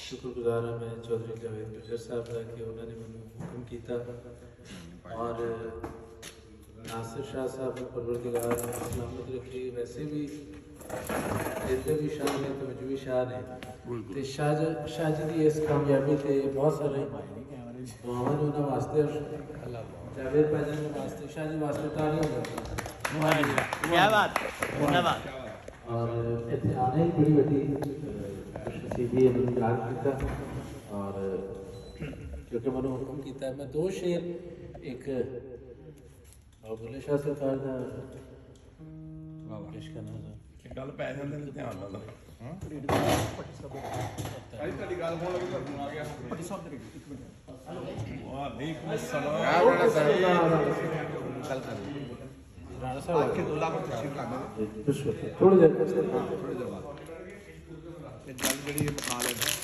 शुक्रगुजार हाँ मैं चौधरी जावेद गुजर साहब का कि उन्होंने मैंने हुक्म किया और नासिर शाह साहब ने परवरदिगार सलामत रखी। वैसे भी इधर भी शाह ने तो मुझे भी शाह ने तो शाह जी की इस कामयाबी से बहुत सारे दुआवां ने उन्होंने वास्ते जावेद भाईजान के वास्ते शाह जी वास्ते तालियां हो क्या बात धन्यवाद। और इतने आने ही बड़ी बड़ी सीधी इंतजार किया और क्योंकि मैंने हुक्म किया मैं दो शेर एक बुले शाह सरकार का पेश करना गल पैसे ਦੇ ਧਿਆਨ ਨਾਲ ਹਾਂ ਸਾਰੀ ਤੁਹਾਡੀ ਗੱਲ ਹੋਣ ਲੱਗੀ ਤੁਹਾਨੂੰ ਆ ਗਿਆ ਪੱਟੀ ਸਾਹਿਬ ਦੇ ਇੱਕ ਮਿੰਟ ਵਾਲੇਕੁਮ ਸਲਾਮ ਗੱਲ ਕਰ ਰਾਣਾ ਸਾਹਿਬ ਆਕੇ ਦੁੱਲਾ ਪਰ ਤਸ਼ਰੀਫ ਲਾਣਾ थोड़ी देर ਥੋੜੀ ਦੇਰ ਬਾਅਦ ਇਹ ਗੱਲ ਜਿਹੜੀ ਮਕਾਲ ਹੈ